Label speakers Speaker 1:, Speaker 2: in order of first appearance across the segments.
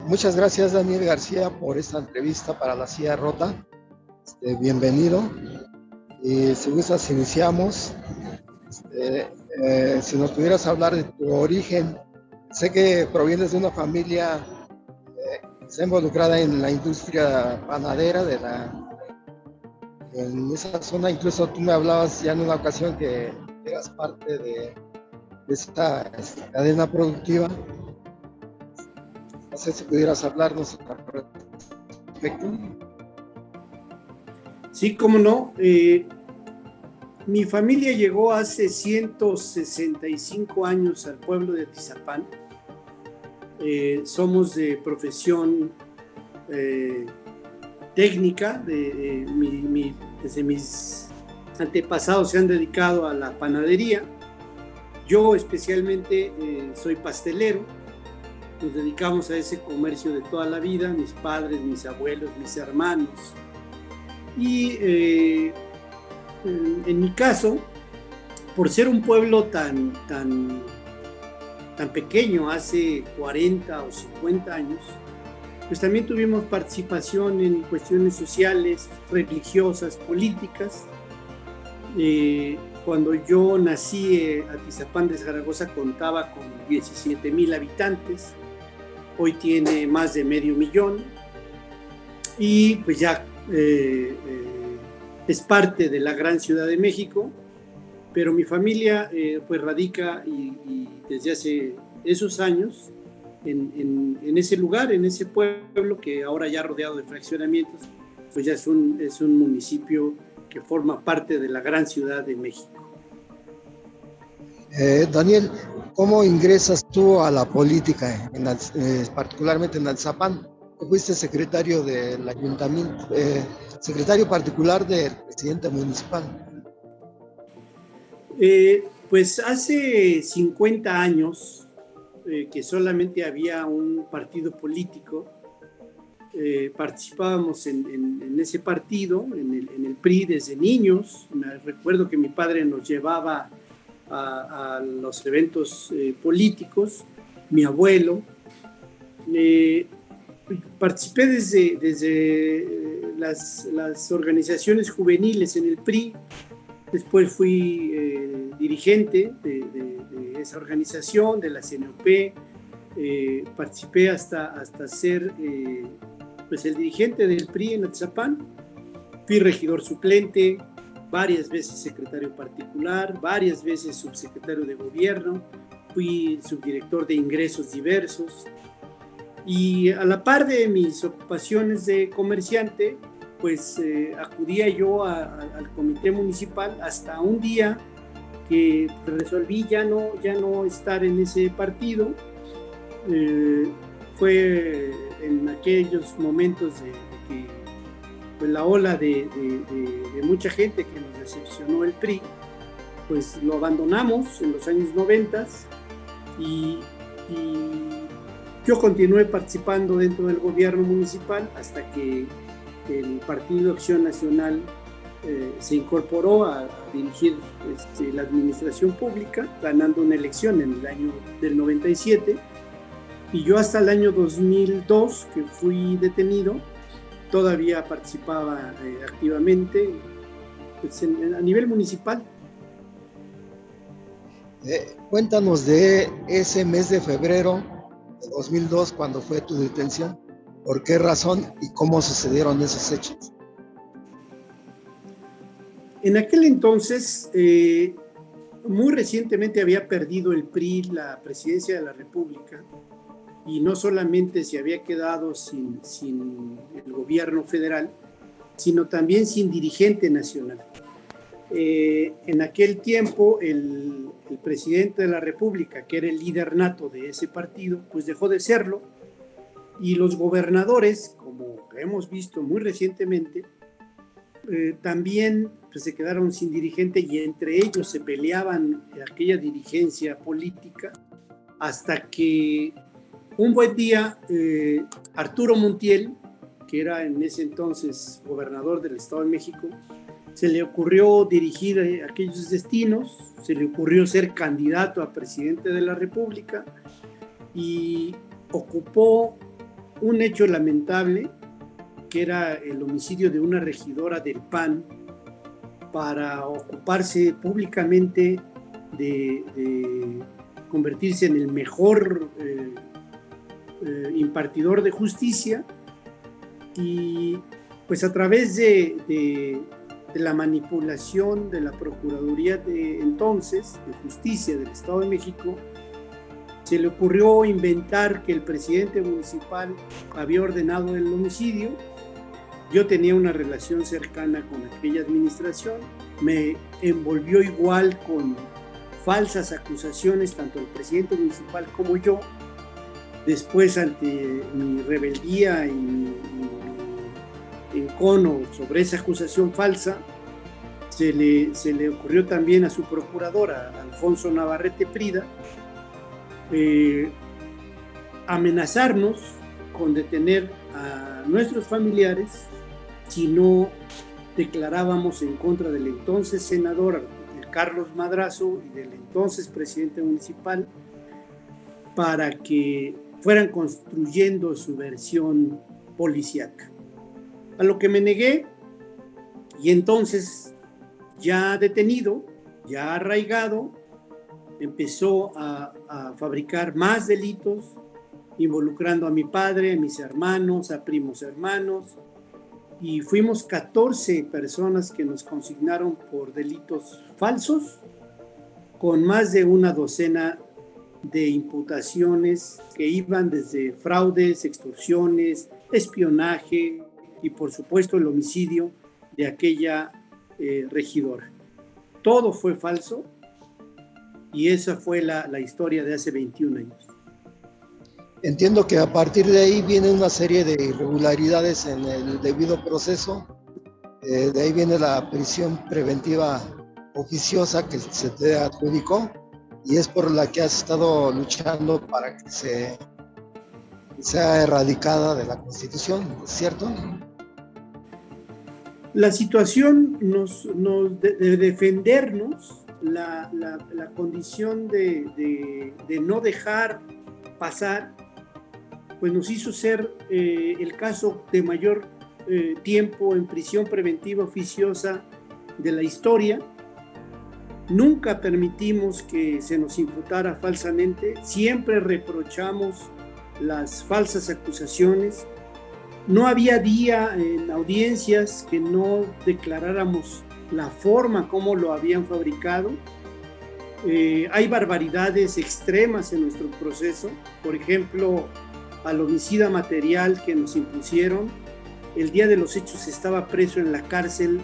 Speaker 1: Muchas gracias, Daniel García, por esta entrevista para La Silla Rota. Bienvenido. Y si gustas, iniciamos. Si nos pudieras hablar de tu origen, sé que provienes de una familia que está involucrada en la industria panadera en esa zona. Incluso tú me hablabas ya en una ocasión que eras parte de esta cadena productiva. No sé si pudieras hablarnos al respecto.
Speaker 2: Sí, cómo no. Mi familia llegó hace 165 años al pueblo de Atizapán. Somos de profesión técnica. Desde mis antepasados se han dedicado a la panadería. Yo especialmente soy pastelero. Nos dedicamos a ese comercio de toda la vida, mis padres, mis abuelos, mis hermanos. Y en mi caso, por ser un pueblo tan pequeño, hace 40 o 50 años, pues también tuvimos participación en cuestiones sociales, religiosas, políticas. Cuando yo nací, Atizapán de Zaragoza contaba con 17,000 habitantes. Hoy tiene más de 500,000 y pues ya es parte de la gran Ciudad de México, pero mi familia pues radica y desde hace esos años en ese lugar, en ese pueblo que ahora ya rodeado de fraccionamientos, pues ya es un municipio que forma parte de la gran Ciudad de México.
Speaker 1: Daniel, ¿cómo ingresas tú a la política, particularmente en Atizapán? Fuiste secretario del ayuntamiento, secretario particular del presidente municipal.
Speaker 2: Pues hace 50 años que solamente había un partido político. Participábamos en ese partido, en el PRI desde niños. Me recuerdo que mi padre nos llevaba a los eventos políticos, mi abuelo. Participé desde las organizaciones juveniles en el PRI. Después fui dirigente de esa organización, de la CNOP. Participé hasta ser pues el dirigente del PRI en Atizapán. Fui regidor suplente, varias veces secretario particular, varias veces subsecretario de gobierno, fui subdirector de ingresos diversos. Y a la par de mis ocupaciones de comerciante, pues acudía yo al comité municipal hasta un día que resolví ya no estar en ese partido. Fue en aquellos momentos de que pues, la ola de mucha gente que nos decepcionó el PRI, pues lo abandonamos en los años 90 y yo continué participando dentro del gobierno municipal hasta que el Partido Acción Nacional se incorporó a dirigir la administración pública, ganando una elección en el año del 97. Y yo hasta el año 2002, que fui detenido, todavía participaba activamente pues, a nivel municipal.
Speaker 1: Cuéntanos de ese mes de febrero de 2002, cuando fue tu detención. ¿Por qué razón y cómo sucedieron esos hechos?
Speaker 2: En aquel entonces, muy recientemente había perdido el PRI la presidencia de la República y no solamente se había quedado sin el gobierno federal, sino también sin dirigente nacional. En aquel tiempo, el presidente de la República, que era el líder nato de ese partido, pues dejó de serlo, y los gobernadores, como hemos visto muy recientemente, también pues, se quedaron sin dirigente y entre ellos se peleaban aquella dirigencia política hasta que un buen día Arturo Montiel, que era en ese entonces gobernador del Estado de México, se le ocurrió dirigir aquellos destinos, se le ocurrió ser candidato a presidente de la República y ocupó un hecho lamentable, que era el homicidio de una regidora del PAN, para ocuparse públicamente de convertirse en el mejor impartidor de justicia, y pues a través de la manipulación de la Procuraduría de entonces, de Justicia del Estado de México, se le ocurrió inventar que el presidente municipal había ordenado el homicidio. Yo tenía una relación cercana con aquella administración, me envolvió igual con falsas acusaciones, tanto el presidente municipal como yo. Después, ante mi rebeldía y mi encono sobre esa acusación falsa, se le ocurrió también a su procuradora, Alfonso Navarrete Prida, amenazarnos con detener a nuestros familiares si no declarábamos en contra del entonces senador Carlos Madrazo y del entonces presidente municipal, para que fueran construyendo su versión policíaca. A lo que me negué, y entonces, ya detenido, ya arraigado, empezó a fabricar más delitos, involucrando a mi padre, a mis hermanos, a primos hermanos, y fuimos 14 personas que nos consignaron por delitos falsos, con más de una docena de imputaciones que iban desde fraudes, extorsiones, espionaje y por supuesto el homicidio de aquella regidora. Todo fue falso, y esa fue la historia de hace 21 años.
Speaker 1: Entiendo que a partir de ahí viene una serie de irregularidades en el debido proceso. De ahí viene la prisión preventiva oficiosa que se te adjudicó, y es por la que has estado luchando para que sea erradicada de la Constitución, ¿cierto?
Speaker 2: La situación de defendernos, la condición de no dejar pasar, pues nos hizo ser el caso de mayor tiempo en prisión preventiva oficiosa de la historia. Nunca permitimos que se nos imputara falsamente, siempre reprochamos las falsas acusaciones. No había día en audiencias que no declaráramos la forma como lo habían fabricado. Hay barbaridades extremas en nuestro proceso, por ejemplo, al homicida material que nos impusieron. El día de los hechos estaba preso en la cárcel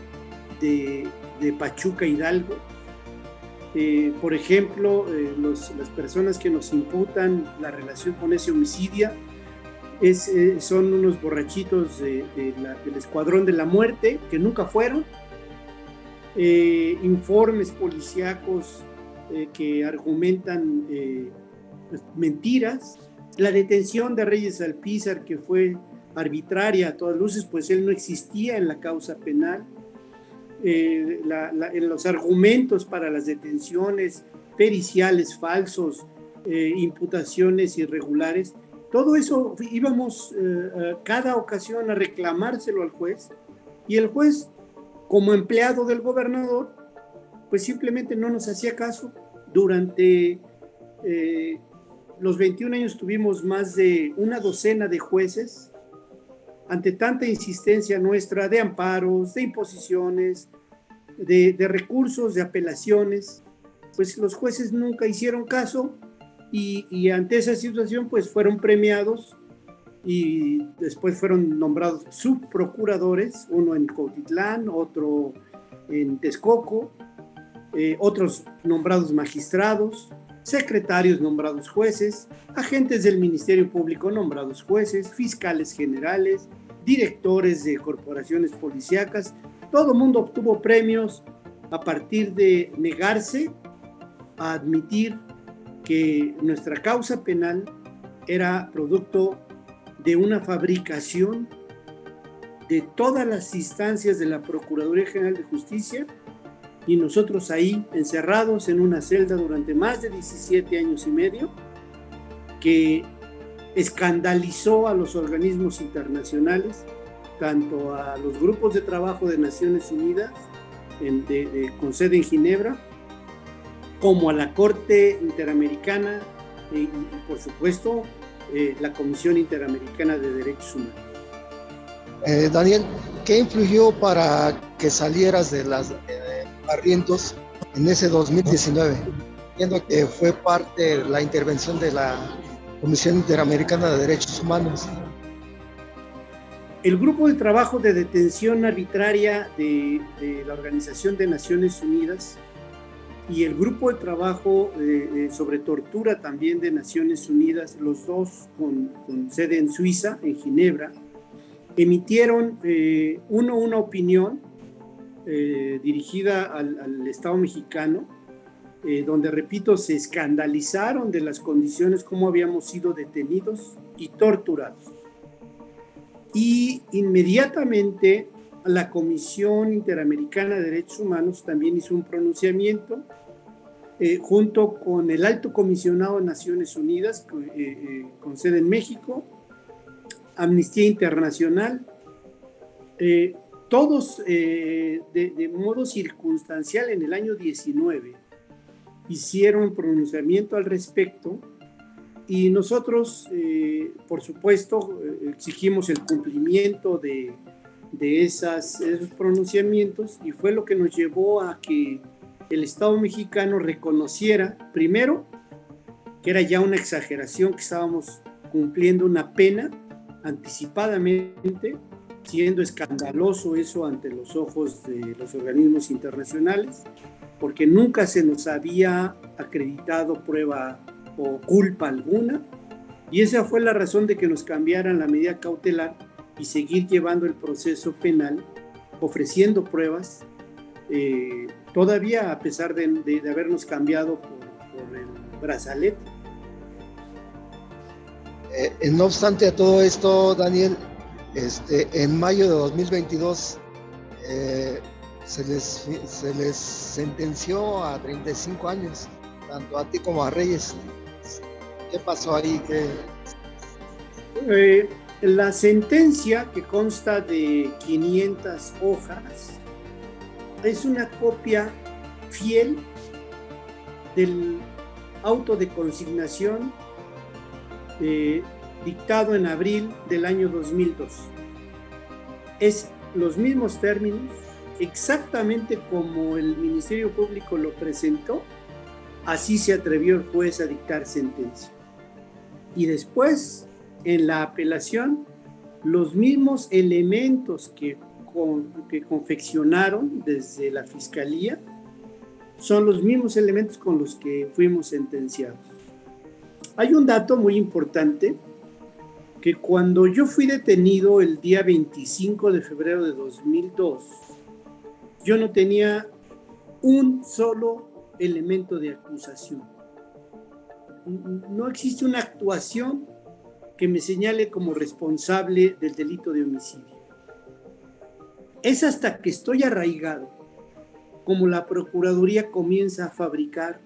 Speaker 2: de Pachuca, Hidalgo. Por ejemplo, las personas que nos imputan la relación con ese homicidio son unos borrachitos del Escuadrón de la Muerte, que nunca fueron. Informes policíacos que argumentan pues, mentiras. La detención de Reyes Alpizar, que fue arbitraria a todas luces, pues él no existía en la causa penal. En los argumentos para las detenciones, periciales falsos, imputaciones irregulares, todo eso íbamos cada ocasión a reclamárselo al juez, y el juez, como empleado del gobernador, pues simplemente no nos hacía caso. Durante los 21 años tuvimos más de una docena de jueces. Ante tanta insistencia nuestra de amparos, de imposiciones, de recursos, de apelaciones, pues los jueces nunca hicieron caso, y ante esa situación pues fueron premiados, y después fueron nombrados subprocuradores, uno en Cuautitlán, otro en Texcoco, otros nombrados magistrados, secretarios nombrados jueces, agentes del Ministerio Público nombrados jueces, fiscales generales, directores de corporaciones policíacas. Todo el mundo obtuvo premios a partir de negarse a admitir que nuestra causa penal era producto de una fabricación de todas las instancias de la Procuraduría General de Justicia, y nosotros ahí encerrados en una celda durante más de 17 años y medio, que escandalizó a los organismos internacionales, tanto a los grupos de trabajo de Naciones Unidas con sede en Ginebra, como a la Corte Interamericana y por supuesto, la Comisión Interamericana de Derechos Humanos.
Speaker 1: Daniel, ¿qué influyó para que salieras de las Barrientos en ese 2019? Viendo que fue parte de la intervención de la Comisión Interamericana de Derechos Humanos.
Speaker 2: El grupo de trabajo de detención arbitraria de la Organización de Naciones Unidas y el grupo de trabajo sobre tortura también de Naciones Unidas, los dos con sede en Suiza, en Ginebra, emitieron una opinión dirigida al Estado mexicano, donde, repito, se escandalizaron de las condiciones como habíamos sido detenidos y torturados. Y inmediatamente la Comisión Interamericana de Derechos Humanos también hizo un pronunciamiento junto con el Alto Comisionado de Naciones Unidas, con sede en México, Amnistía Internacional, todos de modo circunstancial en el año 19 hicieron pronunciamiento al respecto, y nosotros, por supuesto, exigimos el cumplimiento de esos pronunciamientos, y fue lo que nos llevó a que el Estado mexicano reconociera, primero, que era ya una exageración, que estábamos cumpliendo una pena anticipadamente, siendo escandaloso eso ante los ojos de los organismos internacionales, porque nunca se nos había acreditado prueba o culpa alguna, y esa fue la razón de que nos cambiaran la medida cautelar y seguir llevando el proceso penal, ofreciendo pruebas, todavía a pesar de habernos cambiado por el brazalete.
Speaker 1: No obstante a todo esto, Daniel, en mayo de 2022 se les sentenció a 35 años, tanto a ti como a Reyes. ¿Qué pasó ahí?
Speaker 2: La sentencia, que consta de 500 hojas, es una copia fiel del auto de consignación dictado en abril del año 2002. Es los mismos términos, exactamente como el Ministerio Público lo presentó, así se atrevió el juez a dictar sentencia. Y después, en la apelación, los mismos elementos que confeccionaron desde la Fiscalía son los mismos elementos con los que fuimos sentenciados. Hay un dato muy importante, que cuando yo fui detenido el día 25 de febrero de 2002, yo no tenía un solo elemento de acusación. No existe una actuación que me señale como responsable del delito de homicidio. Es hasta que estoy arraigado como la Procuraduría comienza a fabricar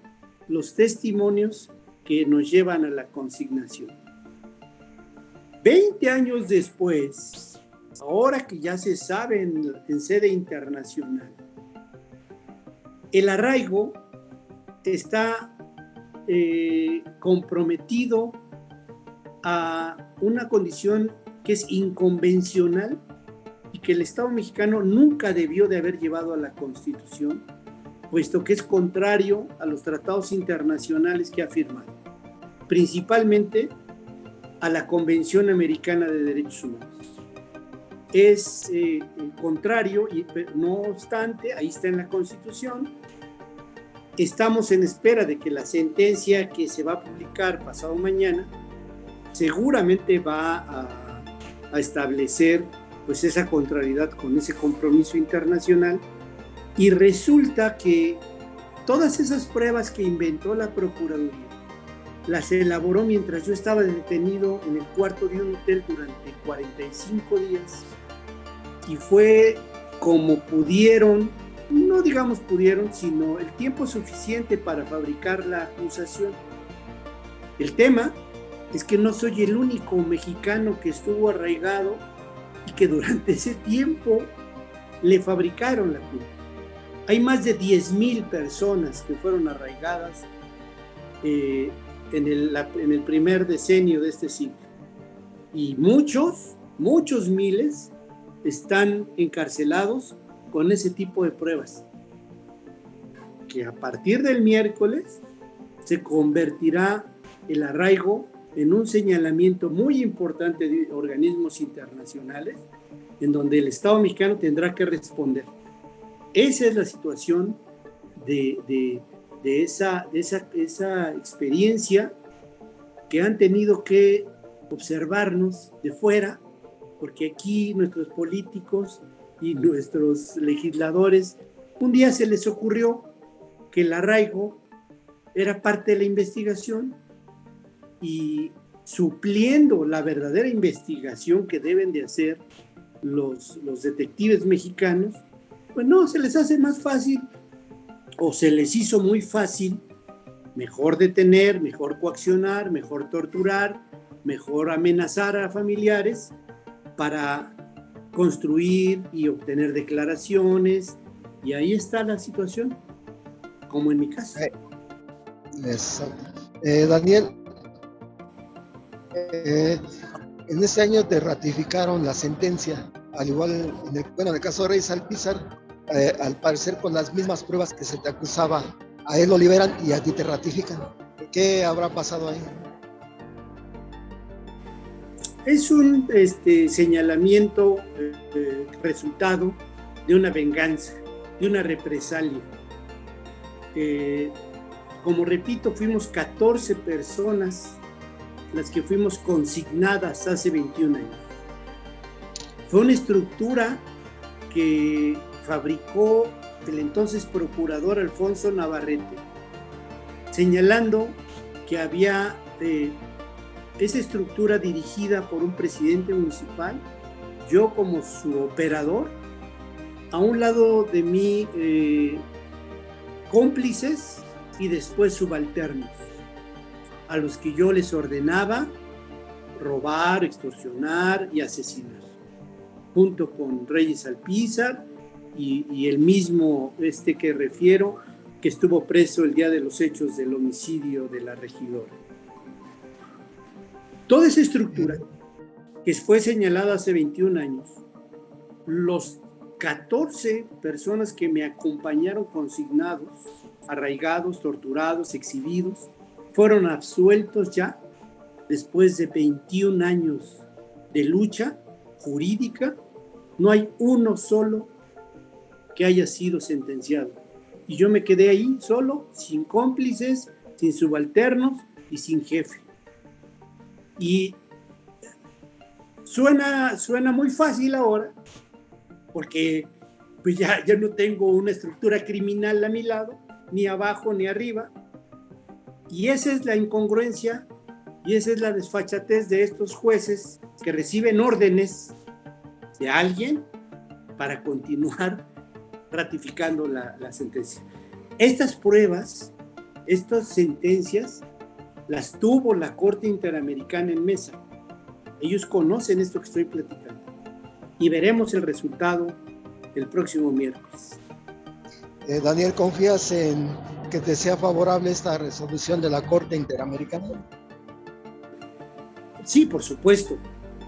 Speaker 2: los testimonios que nos llevan a la consignación. 20 años después, ahora que ya se sabe en sede internacional, el arraigo está comprometido a una condición que es inconvencional y que el Estado mexicano nunca debió de haber llevado a la Constitución, puesto que es contrario a los tratados internacionales que ha firmado, principalmente a la Convención Americana de Derechos Humanos. Es contrario, y no obstante, ahí está en la Constitución. Estamos en espera de que la sentencia que se va a publicar pasado mañana seguramente va a establecer pues esa contrariedad con ese compromiso internacional, y resulta que todas esas pruebas que inventó la Procuraduría las elaboró mientras yo estaba detenido en el cuarto de un hotel durante 45 días, y fue como pudieron, no digamos pudieron, sino el tiempo suficiente para fabricar la acusación. El tema es que no soy el único mexicano que estuvo arraigado y que durante ese tiempo le fabricaron la culpa. Hay más de 10,000 personas que fueron arraigadas en el primer decenio de este siglo. Y muchos miles están encarcelados con ese tipo de pruebas, que a partir del miércoles se convertirá el arraigo en un señalamiento muy importante de organismos internacionales, en donde el Estado mexicano tendrá que responder. Esa es la situación de esa experiencia que han tenido que observarnos de fuera, porque aquí nuestros políticos y nuestros legisladores, un día se les ocurrió que el arraigo era parte de la investigación, y supliendo la verdadera investigación que deben de hacer los detectives mexicanos, pues no, se les hace más fácil, o se les hizo muy fácil, mejor detener, mejor coaccionar, mejor torturar, mejor amenazar a familiares para construir y obtener declaraciones, y ahí está la situación, como en mi caso.
Speaker 1: Daniel, en este año te ratificaron la sentencia, al igual, en el caso de Reyes Alpizar, al parecer con las mismas pruebas que se te acusaba, a él lo liberan y a ti te ratifican. ¿Qué habrá pasado ahí?
Speaker 2: Es un señalamiento resultado de una venganza, de una represalia. Como repito, fuimos 14 personas las que fuimos consignadas hace 21 años. Fue una estructura que fabricó el entonces procurador Alfonso Navarrete, señalando que había esa estructura dirigida por un presidente municipal, yo como su operador, a un lado de mí cómplices y después subalternos, a los que yo les ordenaba robar, extorsionar y asesinar, junto con Reyes Alpizar y el mismo que refiero, que estuvo preso el día de los hechos del homicidio de la regidora. Toda esa estructura que fue señalada hace 21 años, los 14 personas que me acompañaron consignados, arraigados, torturados, exhibidos, fueron absueltos ya después de 21 años de lucha jurídica. No hay uno solo que haya sido sentenciado. Y yo me quedé ahí solo, sin cómplices, sin subalternos y sin jefe. Y suena muy fácil ahora, porque pues ya no tengo una estructura criminal a mi lado, ni abajo ni arriba. Y esa es la incongruencia y esa es la desfachatez de estos jueces que reciben órdenes de alguien para continuar ratificando la sentencia. Estas pruebas, estas sentencias, las tuvo la Corte Interamericana en mesa. Ellos conocen esto que estoy platicando. Y veremos el resultado el próximo miércoles.
Speaker 1: Daniel, ¿confías en que te sea favorable esta resolución de la Corte Interamericana?
Speaker 2: Sí, por supuesto,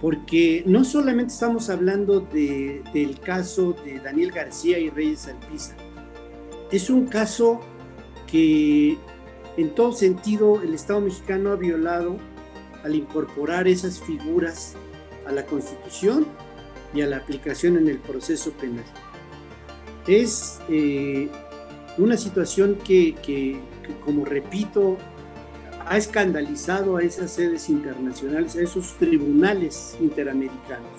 Speaker 2: porque no solamente estamos hablando del caso de Daniel García y Reyes Alpizar. Es un caso que en todo sentido el Estado mexicano ha violado al incorporar esas figuras a la Constitución y a la aplicación en el proceso penal. Es una situación que, como repito, ha escandalizado a esas sedes internacionales, a esos tribunales interamericanos.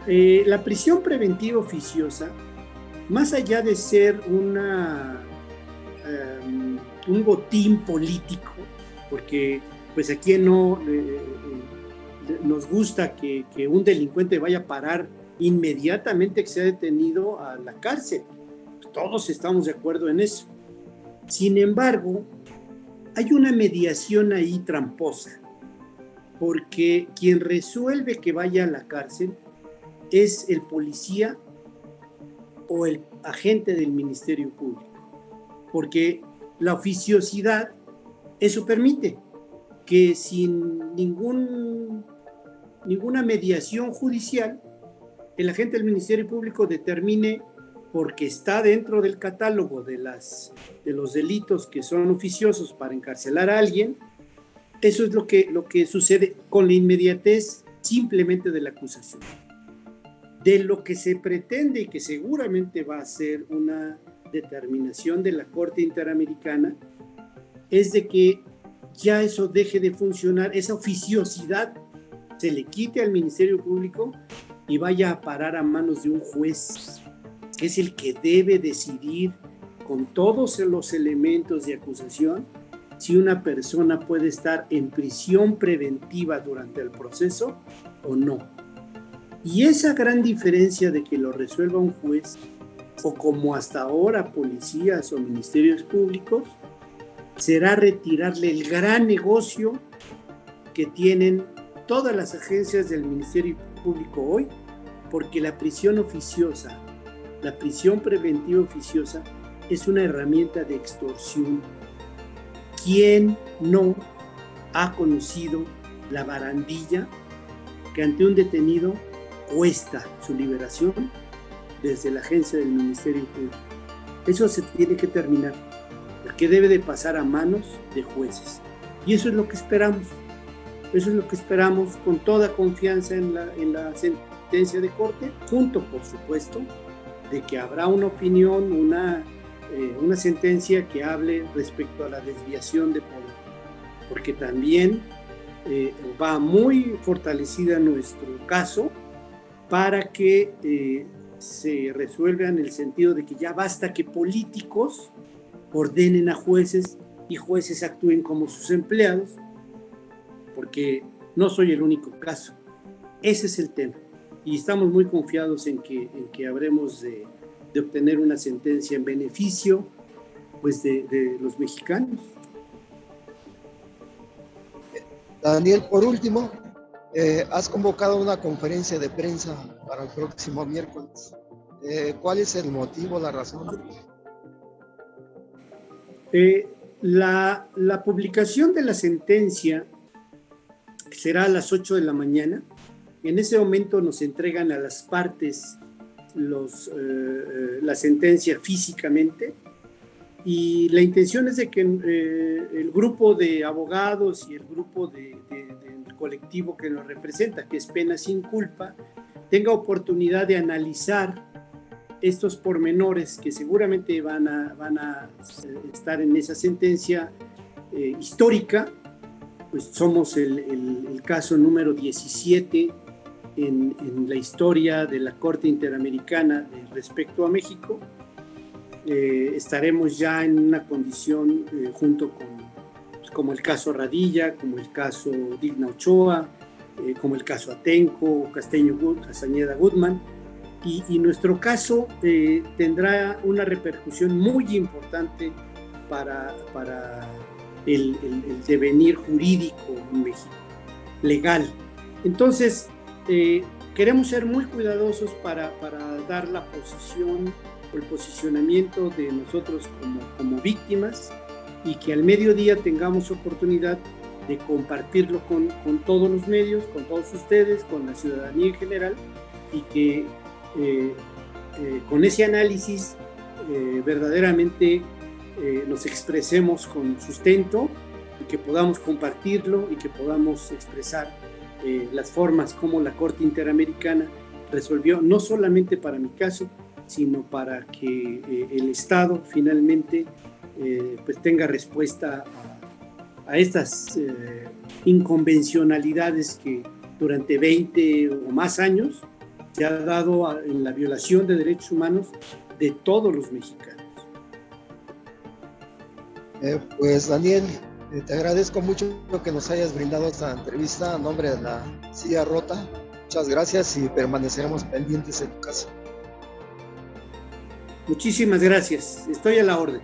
Speaker 2: La prisión preventiva oficiosa, más allá de ser un botín político, porque pues a quien no nos gusta que un delincuente vaya a parar inmediatamente que sea detenido a la cárcel. Todos estamos de acuerdo en eso. Sin embargo, hay una mediación ahí tramposa, porque quien resuelve que vaya a la cárcel es el policía o el agente del Ministerio Público, porque la oficiosidad eso permite que sin ninguna mediación judicial el agente del Ministerio Público determine, porque está dentro del catálogo de los delitos que son oficiosos para encarcelar a alguien. Eso es lo que sucede con la inmediatez simplemente de la acusación. De lo que se pretende y que seguramente va a ser una determinación de la Corte Interamericana es de que ya eso deje de funcionar, esa oficiosidad se le quite al Ministerio Público y vaya a parar a manos de un juez, que es el que debe decidir con todos los elementos de acusación si una persona puede estar en prisión preventiva durante el proceso o no. Y esa gran diferencia de que lo resuelva un juez, o como hasta ahora policías o ministerios públicos, será retirarle el gran negocio que tienen todas las agencias del Ministerio Público hoy, porque la prisión oficiosa, la prisión preventiva oficiosa, es una herramienta de extorsión. ¿Quién no ha conocido la barandilla que ante un detenido cuesta su liberación desde la agencia del Ministerio Público? Eso se tiene que terminar, porque debe de pasar a manos de jueces. Y eso es lo que esperamos. Eso es lo que esperamos con toda confianza en la sentencia de corte, junto, por supuesto, de que habrá una opinión, una sentencia que hable respecto a la desviación de poder, porque también va muy fortalecida nuestro caso para que se resuelva en el sentido de que ya basta que políticos ordenen a jueces y jueces actúen como sus empleados, porque no soy el único caso. Ese es el tema. Y estamos muy confiados en que habremos de obtener una sentencia en beneficio, pues, de los mexicanos.
Speaker 1: Daniel, por último, has convocado una conferencia de prensa para el próximo miércoles. ¿Cuál es el motivo, la razón?
Speaker 2: La publicación de la sentencia será a las 8 de la mañana. En ese momento nos entregan a las partes la sentencia físicamente, y la intención es de que el grupo de abogados y el grupo del colectivo que nos representa, que es Pena Sin Culpa, tenga oportunidad de analizar estos pormenores que seguramente van a estar en esa sentencia histórica. Pues somos el caso número 17 en la historia de la Corte Interamericana respecto a México. Estaremos ya en una condición junto con, pues, como el caso Radilla, como el caso Digna Ochoa, como el caso Atenco, Castañeda Goodman, y nuestro caso tendrá una repercusión muy importante para el devenir jurídico en México, legal. Entonces, queremos ser muy cuidadosos para dar la posición o el posicionamiento de nosotros como víctimas, y que al mediodía tengamos oportunidad de compartirlo con todos los medios, con todos ustedes, con la ciudadanía en general, y que con ese análisis verdaderamente nos expresemos con sustento, y que podamos compartirlo y que podamos expresar las formas como la Corte Interamericana resolvió, no solamente para mi caso, sino para que el Estado finalmente pues tenga respuesta a estas inconvencionalidades que durante 20 o más años se ha dado en la violación de derechos humanos de todos los mexicanos.
Speaker 1: Pues Daniel, te agradezco mucho que nos hayas brindado esta entrevista a nombre de la Silla Rota. Muchas gracias y permaneceremos pendientes en tu caso.
Speaker 2: Muchísimas gracias. Estoy a la orden.